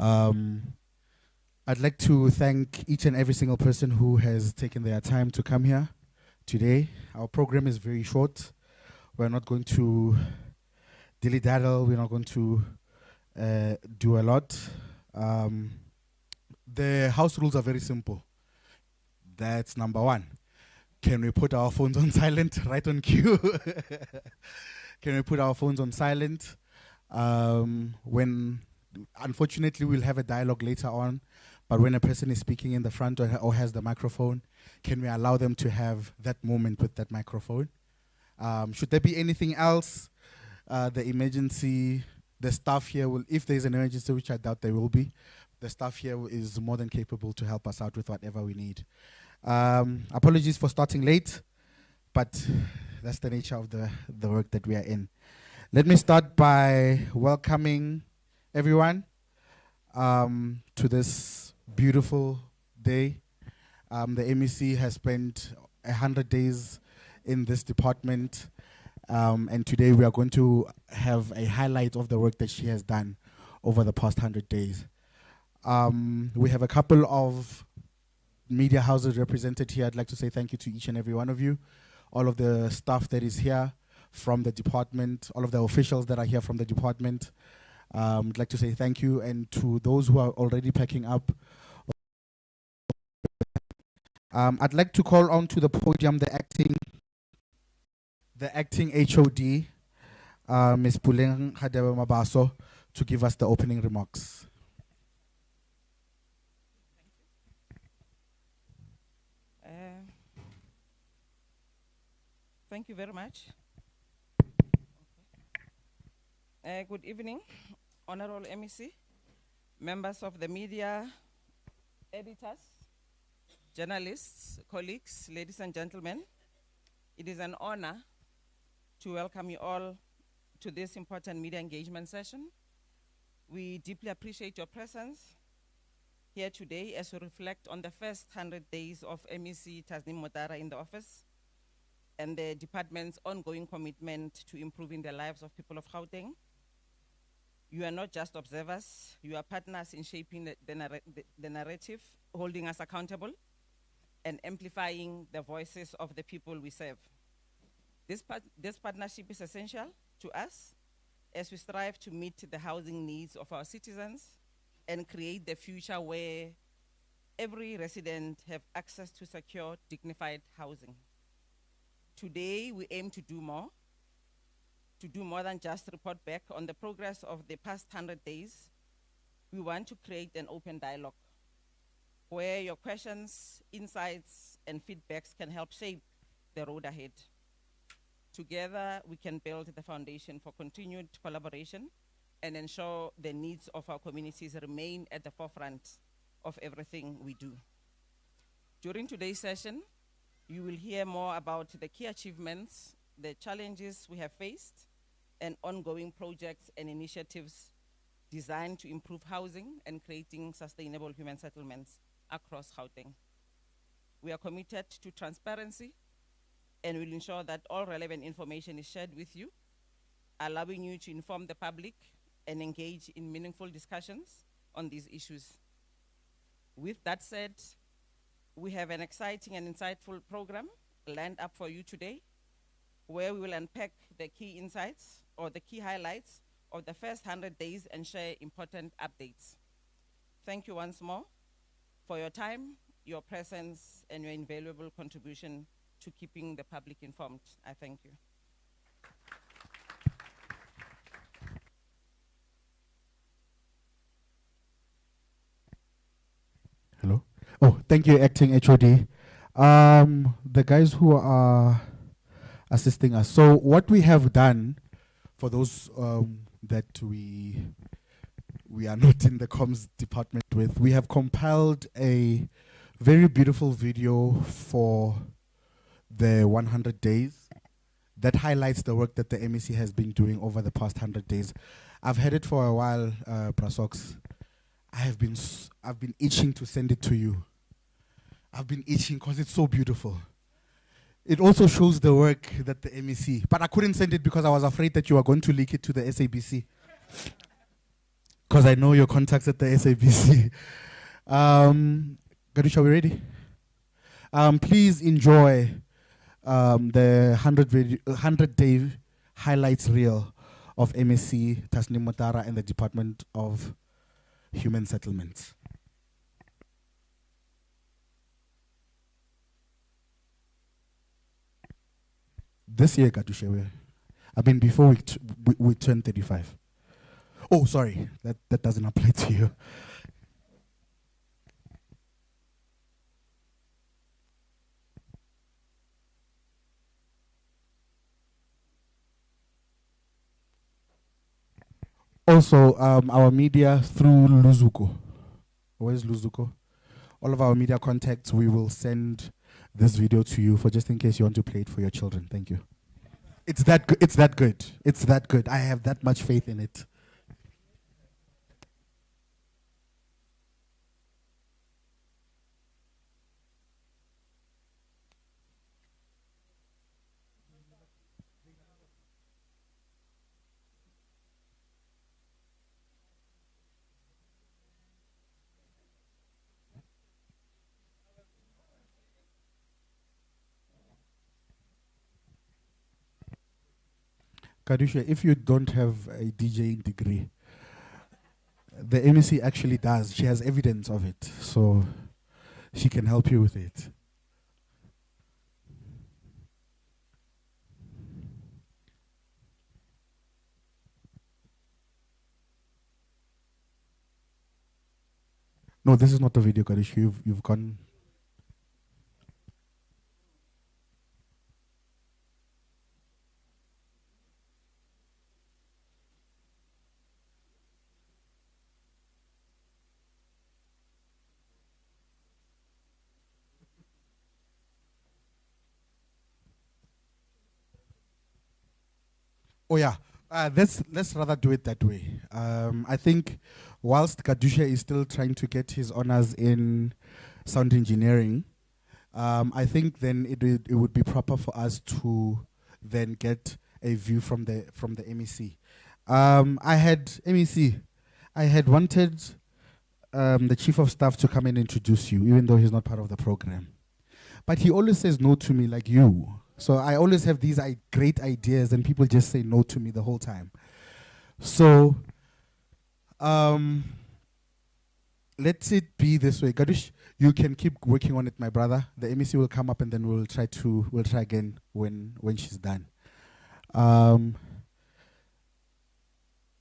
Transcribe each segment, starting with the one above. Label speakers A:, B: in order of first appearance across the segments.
A: Um, I'd like to thank each and every single person who has taken their time to come here today. Our program is very short. We're not going to dilly-daddle. We're not going to do a lot. The house rules are very simple. That's number one. Can we put our phones on silent, right on cue? Can we put our phones on silent? Unfortunately, we'll have a dialogue later on, but when a person is speaking in the front or has the microphone, can we allow them to have that moment with that microphone? Should there be anything else, the staff here will, if there's an emergency, which I doubt there will be, the staff here is more than capable to help us out with whatever we need. Apologies for starting late, but that's the nature of the work that we are in. Let me start by welcoming everyone to this beautiful day. The MEC has spent 100 days in this department, and today we are going to have a highlight of the work that she has done over the past 100 days. We have a couple of media houses represented here. I'd like to say thank you to each and every one of you, all of the staff that is here from the department, all of the officials that are here from the department. I'd like to say thank you, and to those who are already packing up. I'd like to call on to the podium the acting HOD, Ms. Puleng Hadewe Mabaso, to give us the opening remarks.
B: Thank you very much. Good evening, Honorable MEC, members of the media, editors, journalists, colleagues, ladies and gentlemen. It is an honor to welcome you all to this important media engagement session. We deeply appreciate your presence here today as we reflect on the first 100 days of MEC Tasneem Motara in the office and the department's ongoing commitment to improving the lives of people of Gauteng. You are not just observers, you are partners in shaping the narrative, holding us accountable, and amplifying the voices of the people we serve. This partnership is essential to us as we strive to meet the housing needs of our citizens and create the future where every resident have access to secure, dignified housing. Today, we aim to do more than just report back on the progress of the past 100 days. We want to create an open dialogue where your questions, insights, and feedbacks can help shape the road ahead. Together, we can build the foundation for continued collaboration and ensure the needs of our communities remain at the forefront of everything we do. During today's session, you will hear more about the key achievements, the challenges we have faced, and ongoing projects and initiatives designed to improve housing and creating sustainable human settlements across Gauteng. We are committed to transparency and will ensure that all relevant information is shared with you, allowing you to inform the public and engage in meaningful discussions on these issues. With that said, we have an exciting and insightful program lined up for you today, where we will unpack the key insights or the key highlights of the first 100 days and share important updates. Thank you once more for your time, your presence, and your invaluable contribution to keeping the public informed. I thank you.
A: Hello. Oh, thank you, acting HOD. The guys who are assisting us. So what we have done, for those that we are not in the comms department with, we have compiled a very beautiful video for the 100 days that highlights the work that the MEC has been doing over the past 100 days. I've had it for a while, Brasox. I've been itching to send it to you. I've been itching because it's so beautiful. It also shows the work that the MEC, but I couldn't send it because I was afraid that you were going to leak it to the SABC. because I know your contacts at the SABC. Gadusha, are we ready? Please enjoy the 100-day highlights reel of MEC, Tasneem Motara, and the Department of Human Settlements. This year, Gadusha, before we turned 35. Oh, sorry, that doesn't apply to you. Also, our media through Luzuko. Where's Luzuko? All of our media contacts, we will send this video to you for just in case you want to play it for your children. Thank you. It's that good. It's that good. It's that good. I have that much faith in it. Kadusha, if you don't have a DJing degree, the MEC actually does. She has evidence of it, so she can help you with it. No, this is not a video, Kadusha. You've gone. Oh yeah, let's rather do it that way. I think whilst Kadusha is still trying to get his honors in sound engineering, I think then it would be proper for us to then get a view from the MEC. I had wanted the chief of staff to come and introduce you, even though he's not part of the program. But he always says no to me, like you. So I always have these great ideas, and people just say no to me the whole time. So let it be this way. Gadush, you can keep working on it, my brother. The MEC will come up, and then we'll try again when she's done.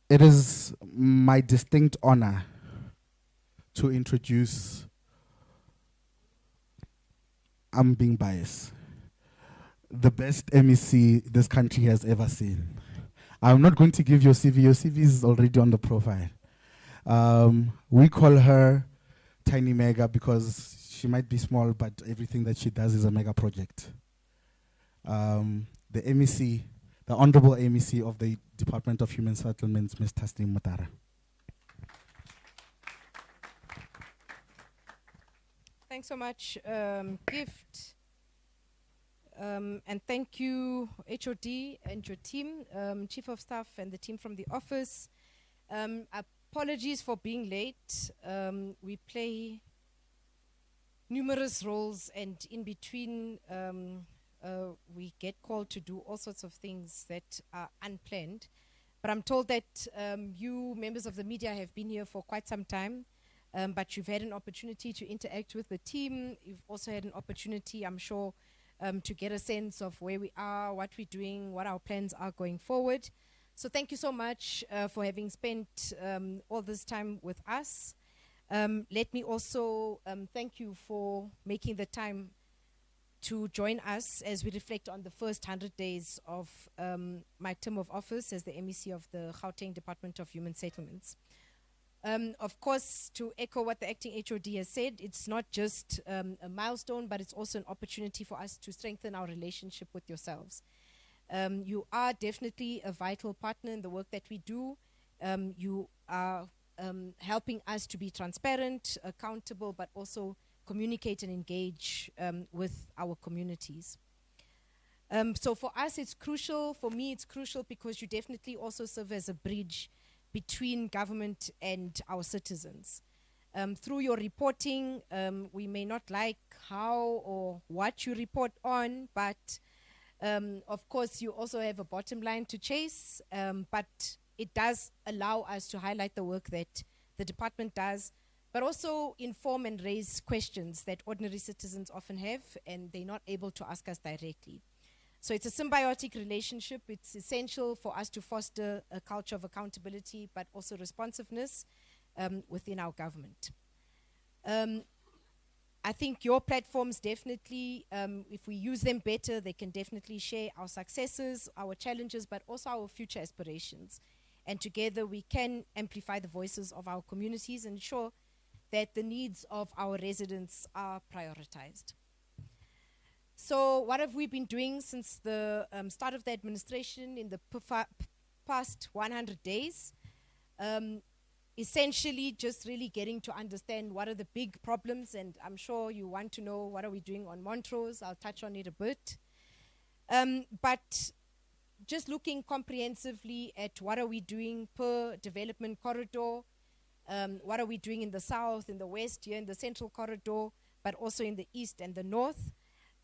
A: It is my distinct honor to introduce. I'm being biased. The best MEC this country has ever seen. I'm not going to give your CV. Your CV is already on the profile. We call her Tiny Mega because she might be small, but everything that she does is a mega project. The MEC, the Honorable MEC of the Department of Human Settlements, Ms. Tasneem Motara.
C: Thanks so much, Gift. And thank you, HOD and your team, Chief of Staff and the team from the office. Apologies for being late. We play numerous roles, and in between, we get called to do all sorts of things that are unplanned. But I'm told that you, members of the media, have been here for quite some time. But you've had an opportunity to interact with the team. You've also had an opportunity, I'm sure, to get a sense of where we are, what we're doing, what our plans are going forward. So thank you so much for having spent all this time with us. Let me also thank you for making the time to join us as we reflect on the first 100 days of my term of office as the MEC of the Gauteng Department of Human Settlements. Of course, to echo what the acting HOD has said, it's not just a milestone, but it's also an opportunity for us to strengthen our relationship with yourselves. You are definitely a vital partner in the work that we do. You are helping us to be transparent, accountable, but also communicate and engage with our communities. So for us, it's crucial. For me, it's crucial because you definitely also serve as a bridge between government and our citizens. Through your reporting, we may not like how or what you report on, but of course you also have a bottom line to chase, but it does allow us to highlight the work that the department does, but also inform and raise questions that ordinary citizens often have and they're not able to ask us directly. So it's a symbiotic relationship. It's essential for us to foster a culture of accountability, but also responsiveness within our government. I think your platforms definitely, if we use them better, they can definitely share our successes, our challenges, but also our future aspirations. And together we can amplify the voices of our communities and ensure that the needs of our residents are prioritized. So what have we been doing since the start of the administration in the past 100 days? Essentially just really getting to understand what are the big problems, and I'm sure you want to know what are we doing on Montrose. I'll touch on it a bit. But just looking comprehensively at what are we doing per development corridor, what are we doing in the south, in the west, here in the central corridor, but also in the east and the north.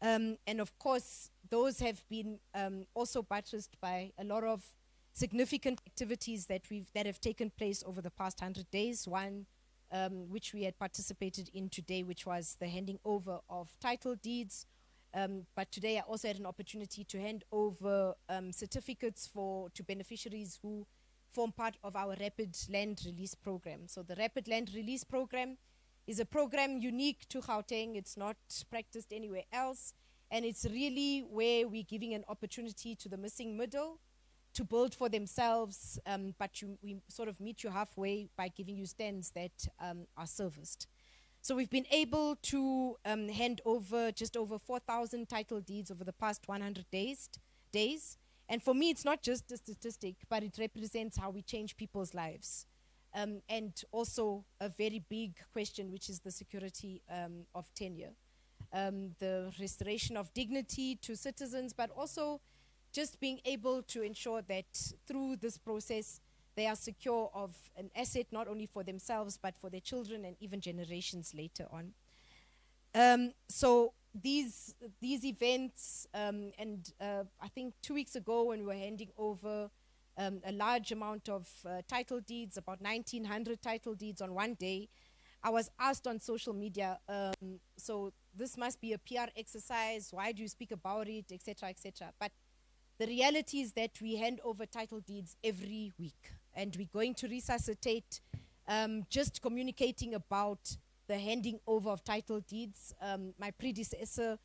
C: And of course, those have been also buttressed by a lot of significant activities that have taken place over the past 100 days. One which we had participated in today, which was the handing over of title deeds. But today I also had an opportunity to hand over certificates to beneficiaries who form part of our Rapid Land Release Program. So the Rapid Land Release Program is a program unique to Gauteng. It's not practiced anywhere else. And it's really where we're giving an opportunity to the missing middle to build for themselves, but we sort of meet you halfway by giving you stands that are serviced. So we've been able to hand over just over 4,000 title deeds over the past 100 days. And for me, it's not just a statistic, but it represents how we change people's lives. And also a very big question, which is the security of tenure. The restoration of dignity to citizens, but also just being able to ensure that through this process, they are secure of an asset, not only for themselves, but for their children and even generations later on. So these events, and I think 2 weeks ago when we were handing over a large amount of title deeds, about 1,900 title deeds on one day, I was asked on social media, so this must be a PR exercise, why do you speak about it, etc., etc. But the reality is that we hand over title deeds every week, and we're going to resuscitate just communicating about the handing over of title deeds. My predecessor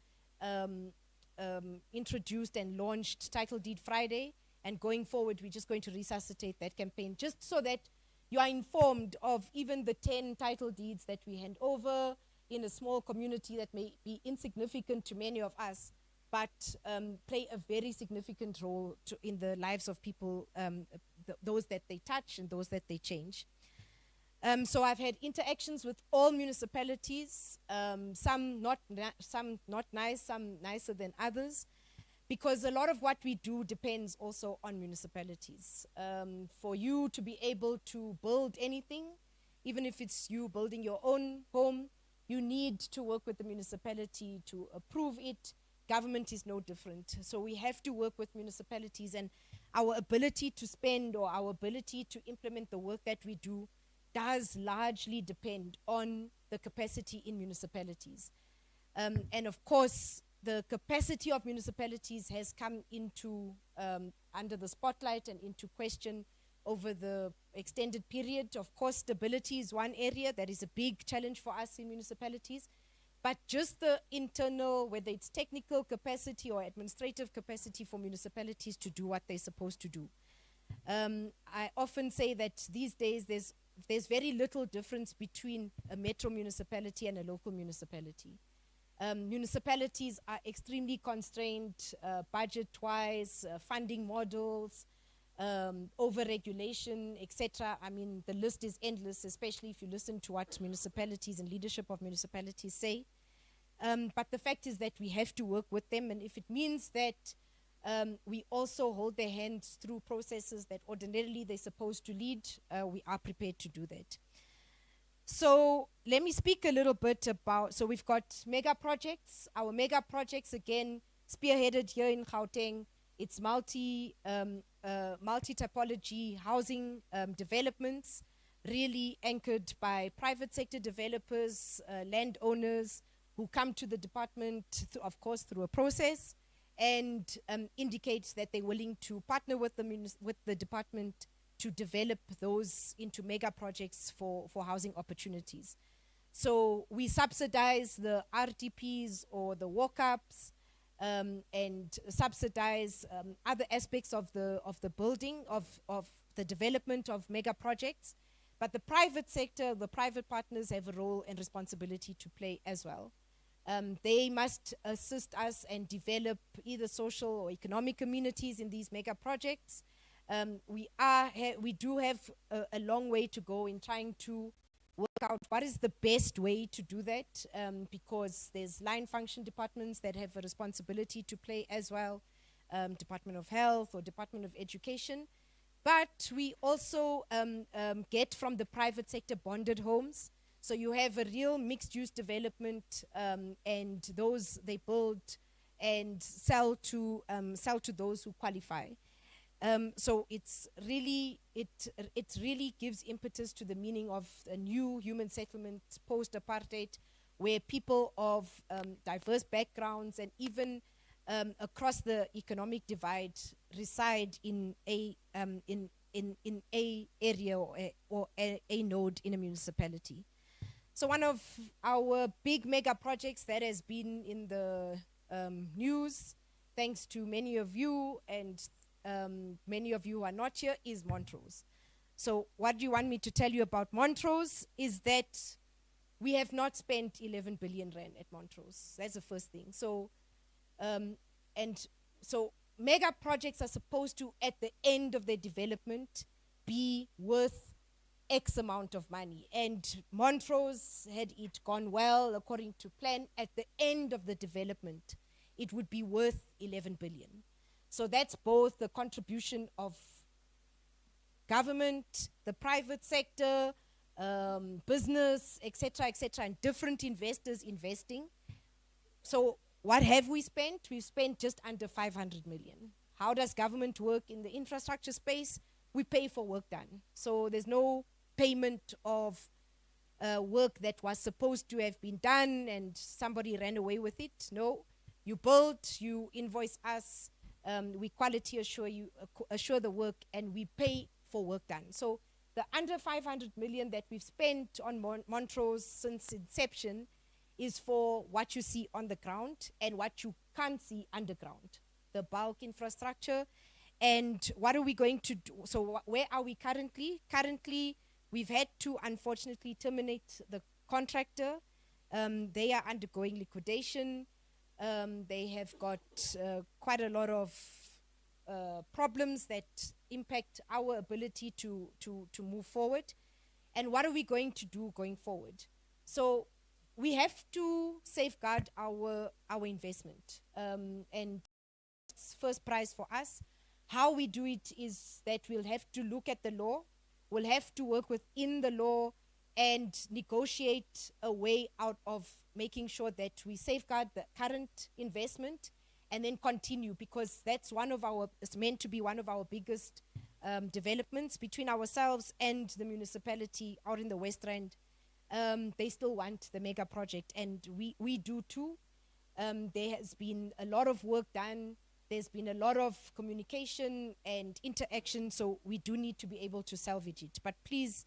C: introduced and launched Title Deed Friday, and going forward, we're just going to resuscitate that campaign just so that you are informed of even the 10 title deeds that we hand over in a small community that may be insignificant to many of us, but play a very significant role in the lives of people, those that they touch and those that they change. So I've had interactions with all municipalities, some not nice, some nicer than others, because a lot of what we do depends also on municipalities. For you to be able to build anything, even if it's you building your own home, you need to work with the municipality to approve it. Government is no different. So we have to work with municipalities, and our ability to spend or our ability to implement the work that we do does largely depend on the capacity in municipalities. And of course, the capacity of municipalities has come into under the spotlight and into question over the extended period. Of course, stability is one area that is a big challenge for us in municipalities, but just the internal, whether it's technical capacity or administrative capacity for municipalities to do what they're supposed to do. I often say that these days there's very little difference between a metro municipality and a local municipality. Municipalities are extremely constrained budget-wise, funding models, over-regulation, etc. I mean, the list is endless, especially if you listen to what municipalities and leadership of municipalities say. But the fact is that we have to work with them, and if it means that We also hold their hands through processes that ordinarily they're supposed to lead. We are prepared to do that. So let me speak a little bit about, so we've got mega projects. Our mega projects, again, spearheaded here in Gauteng. It's multi-typology housing developments, really anchored by private sector developers, landowners who come to the department, of course, through a process, and indicates that they're willing to partner with the department to develop those into mega projects for housing opportunities. So we subsidize the RTPs or the walk-ups, and subsidize other aspects of the building, of the development of mega projects. But the private sector, the private partners have a role and responsibility to play as well. They must assist us and develop either social or economic communities in these mega projects. We do have a long way to go in trying to work out what is the best way to do that, because there's line function departments that have a responsibility to play as well, Department of Health or Department of Education. But we also get from the private sector bonded homes. So you have a real mixed-use development, and those they build and sell to those who qualify. So it's really, it really gives impetus to the meaning of a new human settlement post-apartheid, where people of diverse backgrounds and even across the economic divide reside in a area or a node in a municipality. So one of our big mega projects that has been in the news, thanks to many of you, and many of you who are not here, is Montrose. So what do you want me to tell you about Montrose is that we have not spent 11 billion rand at Montrose. That's the first thing. So, and so mega projects are supposed to, at the end of their development, be worth X amount of money. And Montrose, had it gone well according to plan, at the end of the development, it would be worth 11 billion. So that's both the contribution of government, the private sector, business, etc., and different investors investing. So what have we spent? We've spent just under 500 million. How does government work in the infrastructure space? We pay for work done. So there's no payment of work that was supposed to have been done and somebody ran away with it. No, you build, you invoice us, we quality assure the work, and we pay for work done. So the under 500 million that we've spent on Montrose since inception is for what you see on the ground and what you can't see underground, the bulk infrastructure. And what are we going to do? So where are we currently? Currently, we've had to unfortunately terminate the contractor. They are undergoing liquidation. They have got quite a lot of problems that impact our ability to move forward. And what are we going to do going forward? So we have to safeguard our investment. And it's first prize for us. How we do it is that we'll have to look at the law. We'll have to work within the law and negotiate a way out of making sure that we safeguard the current investment and then continue, because that's it's meant to be one of our biggest developments between ourselves and the municipality out in the West Rand. They still want the mega project, and we do too. There has been a lot of work done. There's been a lot of communication and interaction, so we do need to be able to salvage it. But please,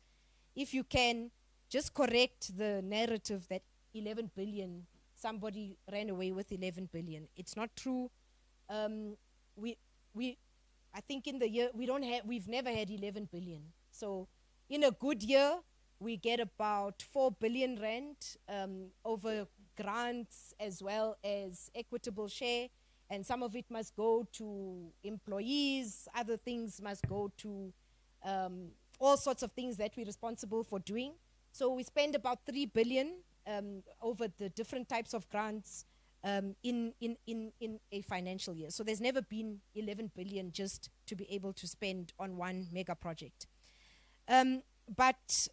C: if you can, just correct the narrative that 11 billion, somebody ran away with 11 billion. It's not true. I think in the year, we've never had 11 billion. So in a good year, we get about 4 billion rand over grants as well as equitable share. And some of it must go to employees, other things must go to all sorts of things that we're responsible for doing. So we spend about 3 billion over the different types of grants in a financial year. So there's never been 11 billion just to be able to spend on one mega project. But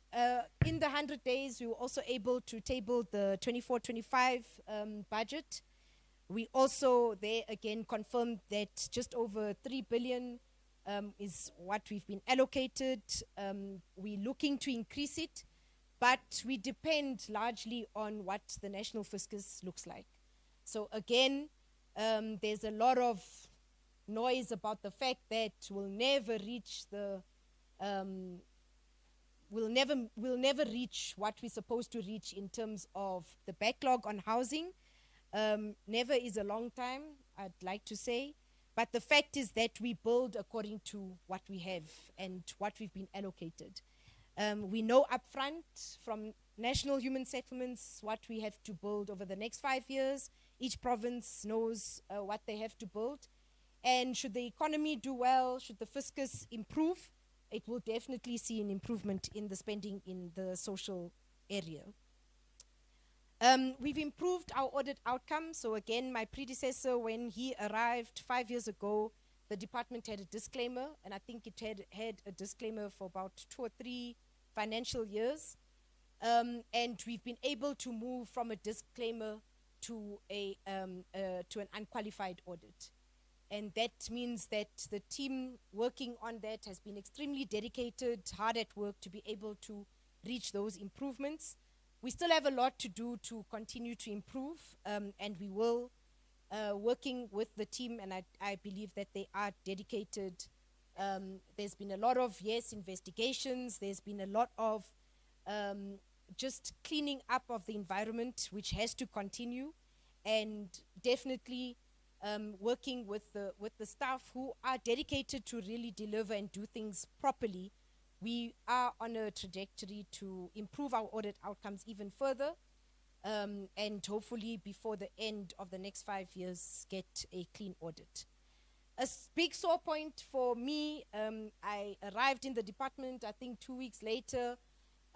C: in the 100 days, we were also able to table the 24-25 budget. We also there again confirmed that just over 3 billion is what we've been allocated. We're looking to increase it, but we depend largely on what the national fiscus looks like. So again, there's a lot of noise about the fact that we'll never reach the we'll never reach what we're supposed to reach in terms of the backlog on housing. Never is a long time, I'd like to say. But the fact is that we build according to what we have and what we've been allocated. We know upfront from national human settlements what we have to build over the next 5 years. Each province knows what they have to build. And should the economy do well, should the fiscus improve, it will definitely see an improvement in the spending in the social area. We've improved our audit outcome. So again, my predecessor, when he arrived 5 years ago, the department had a disclaimer, and I think it had a disclaimer for about 2 or 3 financial years. And we've been able to move from a disclaimer to an unqualified audit. And that means that the team working on that has been extremely dedicated, hard at work to be able to reach those improvements. We still have a lot to do to continue to improve, and we will, working with the team, and I believe that they are dedicated. There's been a lot of, investigations. There's been a lot of just cleaning up of the environment, which has to continue, and definitely working with the staff who are dedicated to really deliver and do things properly. We are on a trajectory to improve our audit outcomes even further, and hopefully before the end of the next 5 years get a clean audit. A big sore point for me, I arrived in the department, I think 2 weeks later,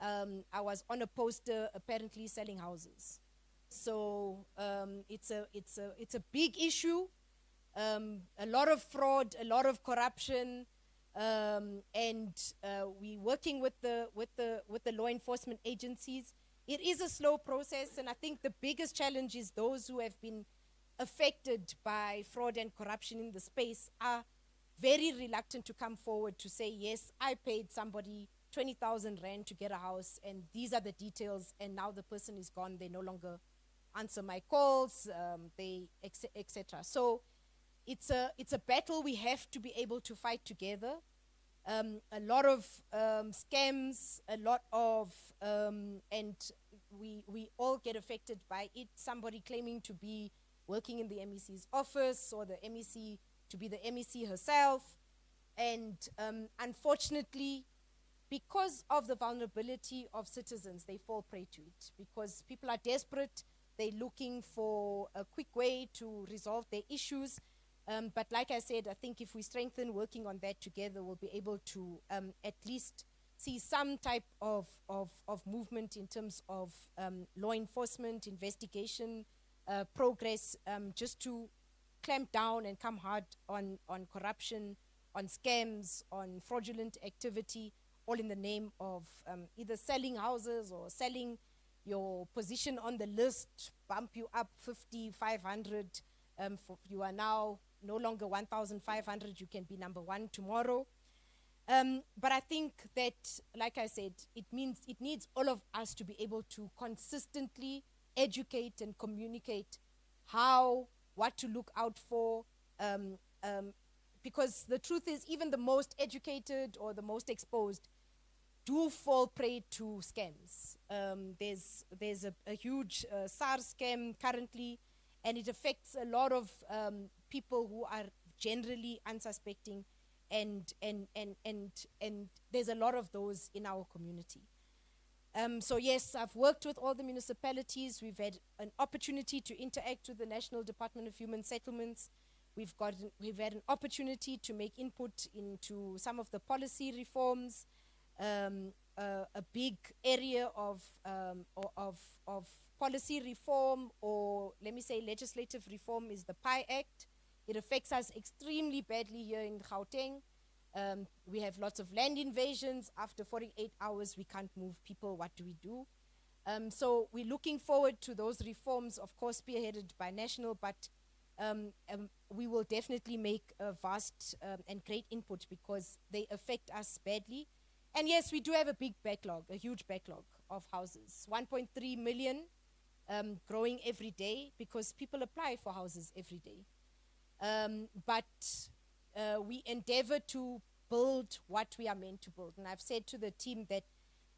C: I was on a poster apparently selling houses. So it's a big issue, a lot of fraud, a lot of corruption, and we working with the law enforcement agencies. It is a slow process, and I think the biggest challenge is those who have been affected by fraud and corruption in the space are very reluctant to come forward to say, yes, I paid somebody 20,000 rand to get a house, and these are the details, and now the person is gone, they no longer answer my calls, etc. So it's a battle we have to be able to fight together. A lot of scams, a lot of, and we all get affected by it. Somebody claiming to be working in the MEC's office, or the MEC to be the MEC herself. And unfortunately, because of the vulnerability of citizens, they fall prey to it. Because people are desperate, they're looking for a quick way to resolve their issues. But like I said, I think if we strengthen working on that together, we'll be able to at least see some type of movement in terms of law enforcement, investigation, progress, just to clamp down and come hard on corruption, on scams, on fraudulent activity, all in the name of either selling houses or selling your position on the list, bump you up 50, 500, you are now no longer 1,500, you can be number 1 tomorrow. But I think that, like I said, it needs all of us to be able to consistently educate and communicate what to look out for, because the truth is, even the most educated or the most exposed do fall prey to scams. There's a huge SARS scam currently, and it affects a lot of people who are generally unsuspecting, and there's a lot of those in our community. So yes, I've worked with all the municipalities. We've had an opportunity to interact with the National Department of Human Settlements. We've had an opportunity to make input into some of the policy reforms. A big area of policy reform, or let me say legislative reform, is the PI Act. It affects us extremely badly here in Gauteng. We have lots of land invasions. After 48 hours, we can't move people. What do we do? So we're looking forward to those reforms, of course, spearheaded by National, but we will definitely make a vast and great input because they affect us badly. And yes, we do have a big backlog, a huge backlog of houses, 1.3 million, growing every day because people apply for houses every day. But we endeavor to build what we are meant to build. And I've said to the team that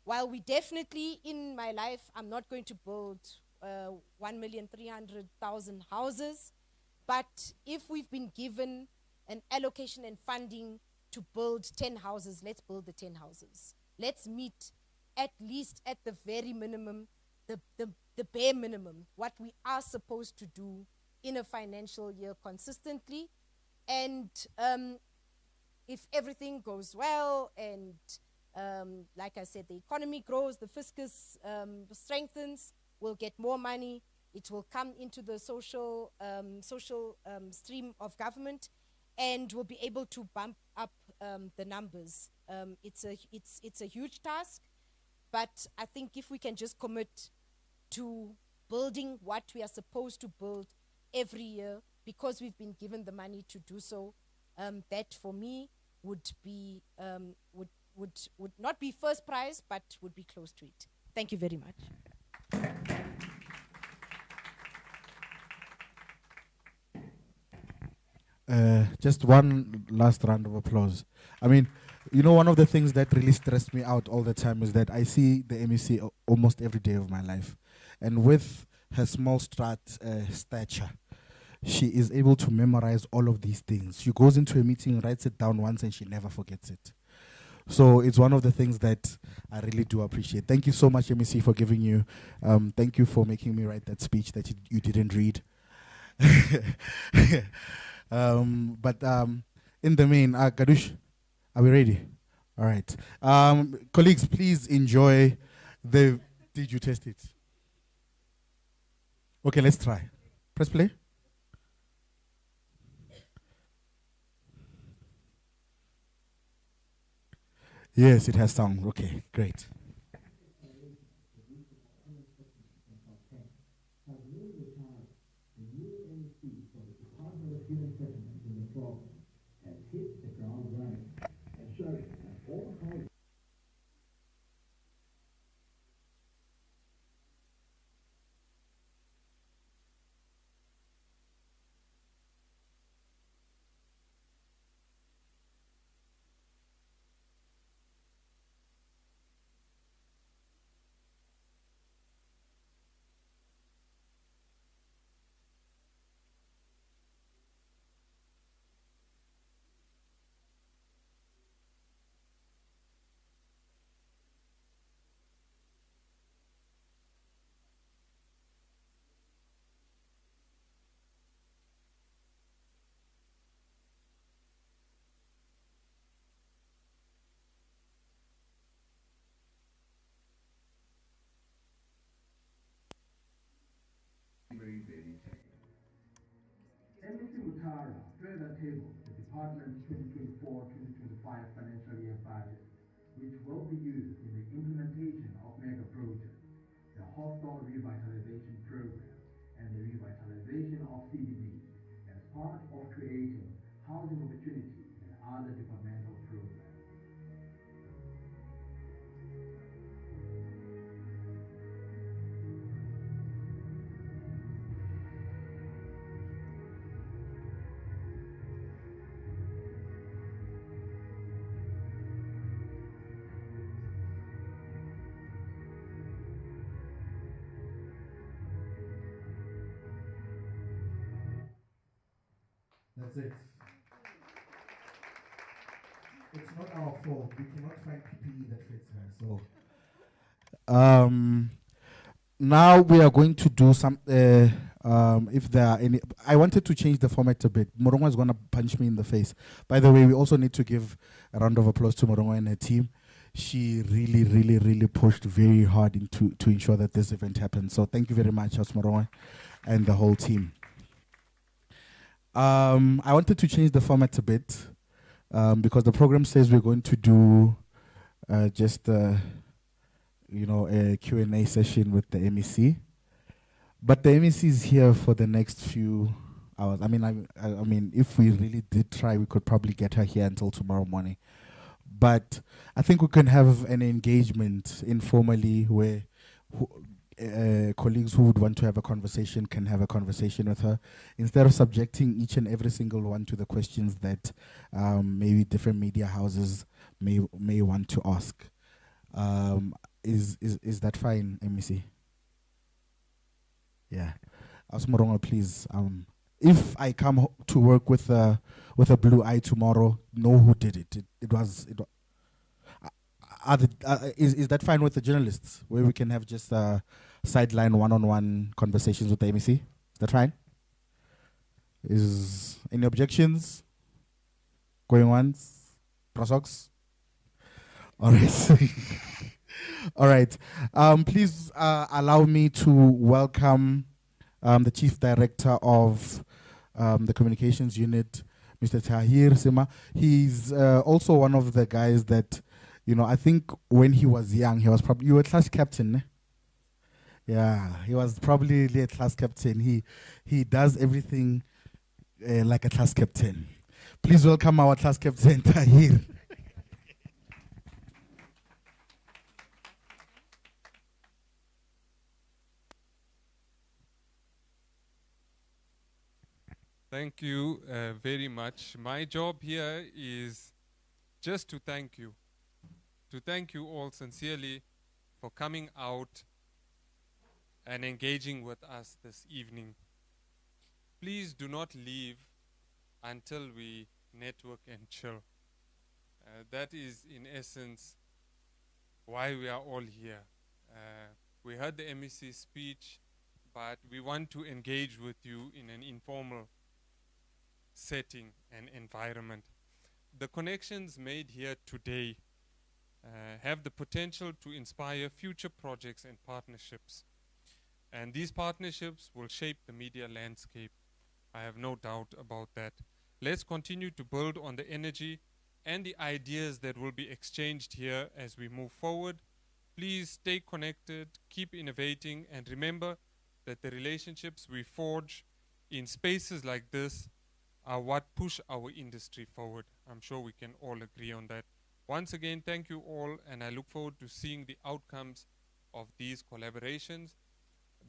C: while we definitely, in my life, I'm not going to build 1,300,000 houses, but if we've been given an allocation and funding to build 10 houses, let's build the 10 houses. Let's meet at least at the very minimum, the bare minimum, what we are supposed to do in a financial year consistently. And if everything goes well and like I said, the economy grows, the fiscus strengthens, we'll get more money, it will come into the social stream of government, and we'll be able to bump up the numbers. It's a huge task, but I think if we can just commit to building what we are supposed to build every year, because we've been given the money to do so, that for me would be would not be first prize, but would be close to it. Thank you very much.
A: Just one last round of applause. I mean, you know, one of the things that really stressed me out all the time is that I see the MEC almost every day of my life. And with her small stature, she is able to memorize all of these things. She goes into a meeting, writes it down once, and she never forgets it. So it's one of the things that I really do appreciate. Thank you so much, MEC, for giving you. Thank you for making me write that speech that you didn't read. But in the main, Gadush, are we ready? All right. Colleagues, please enjoy the... Did you test it? Okay, let's try. Press play. Yes, it has sound. Okay, great.
D: MEC Motara further tabled the department's 2024-2025 financial year budget, which will be used in the implementation of mega projects, the hostel revitalization program, and the revitalization of CBD as part of creating housing opportunities and other developmental programs.
A: That's it. It's not our fault. We cannot find PPE that fits her. So, now we are going to do some. If there are any, I wanted to change the format a bit. Morongo is going to punch me in the face. By the way, we also need to give a round of applause to Morongo and her team. she really, really, really pushed very hard to ensure that this event happens. So thank you very much, Osmoroy, and the whole team. I wanted to change the format a bit because the program says we're going to do just a Q&A session with the MEC. But the MEC is here for the next few hours. I mean, if we really did try, we could probably get her here until tomorrow morning. But I think we can have an engagement informally where colleagues who would want to have a conversation can have a conversation with her instead of subjecting each and every single one to the questions that maybe different media houses may want to ask. Is that fine, MEC? Yeah. Asmoronga, please. If I come to work with a blue eye tomorrow, know who did it. Is that fine with the journalists, where we can have just sideline one-on-one conversations with the MEC? Is that fine? Is any objections? Going once? Prosox? All right. All right. Please allow me to welcome the Chief Director of the Communications Unit, Mr. Tahir Sima. He's also one of the guys that, I think when he was young, he was probably, you were a class captain, eh? Yeah, he was probably a class captain. He does everything like a class captain. Please welcome our class captain, Tahir.
E: Thank you very much. My job here is just to thank you all sincerely for coming out and engaging with us this evening. Please do not leave until we network and chill. That is, in essence, why we are all here. We heard the MEC speech, but we want to engage with you in an informal setting and environment. The connections made here today have the potential to inspire future projects and partnerships. And these partnerships will shape the media landscape. I have no doubt about that. Let's continue to build on the energy and the ideas that will be exchanged here as we move forward. Please stay connected, keep innovating, and remember that the relationships we forge in spaces like this are what push our industry forward. I'm sure we can all agree on that. Once again, thank you all, and I look forward to seeing the outcomes of these collaborations.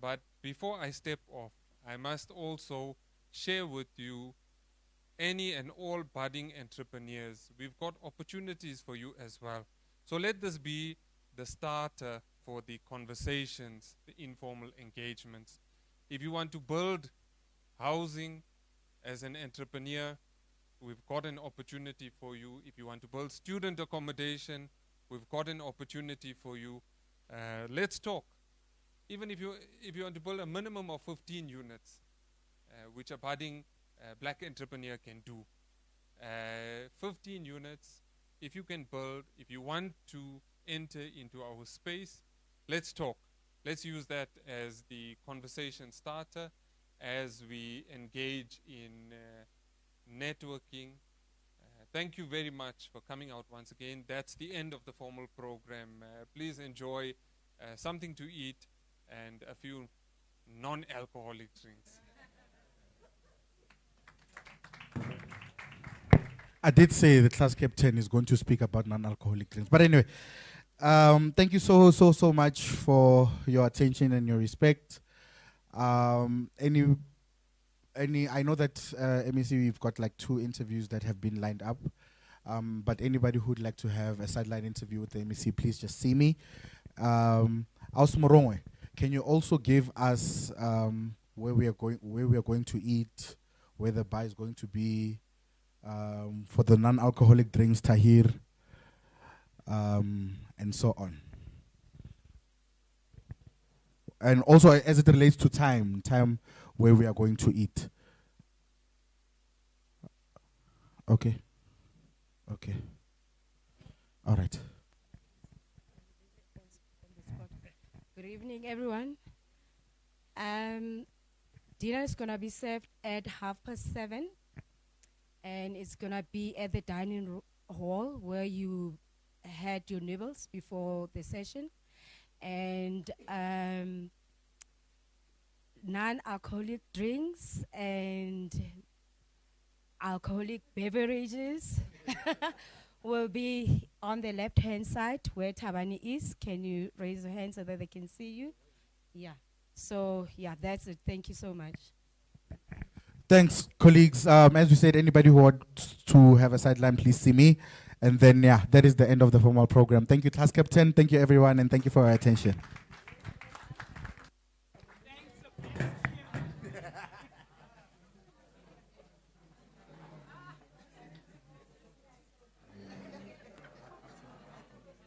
E: But before I step off, I must also share with you any and all budding entrepreneurs. We've got opportunities for you as well. So let this be the starter for the conversations, the informal engagements. If you want to build housing as an entrepreneur, we've got an opportunity for you. If you want to build student accommodation, we've got an opportunity for you. Let's talk. Even if you want to build a minimum of 15 units, which a budding black entrepreneur can do. 15 units, if you can build, if you want to enter into our space, let's talk. Let's use that as the conversation starter as we engage in networking. Thank you very much for coming out once again. That's the end of the formal program. Please enjoy something to eat and a few non-alcoholic drinks.
A: I did say the class captain is going to speak about non-alcoholic drinks. But anyway, thank you so much for your attention and your respect. I know that MEC, we've got like 2 interviews that have been lined up. But anybody who'd like to have a sideline interview with the MEC, please just see me. Ausmorongwe, can you also give us where we are going to eat, where the bar is going to be, for the non-alcoholic drinks, Tahir, and so on. And also as it relates to time where we are going to eat. Okay. All right.
C: Good evening, everyone. Dinner is gonna be served at 7:30, and it's gonna be at the dining hall where you had your nibbles before the session, and non-alcoholic drinks and alcoholic beverages will be on the left-hand side where Tabani is. Can you raise your hand so that they can see you? Yeah. So, yeah, that's it. Thank you so much.
A: Thanks, colleagues. As we said, anybody who wants to have a sideline, please see me. And then, yeah, that is the end of the formal program. Thank you, class captain. Thank you, everyone. And thank you for your attention.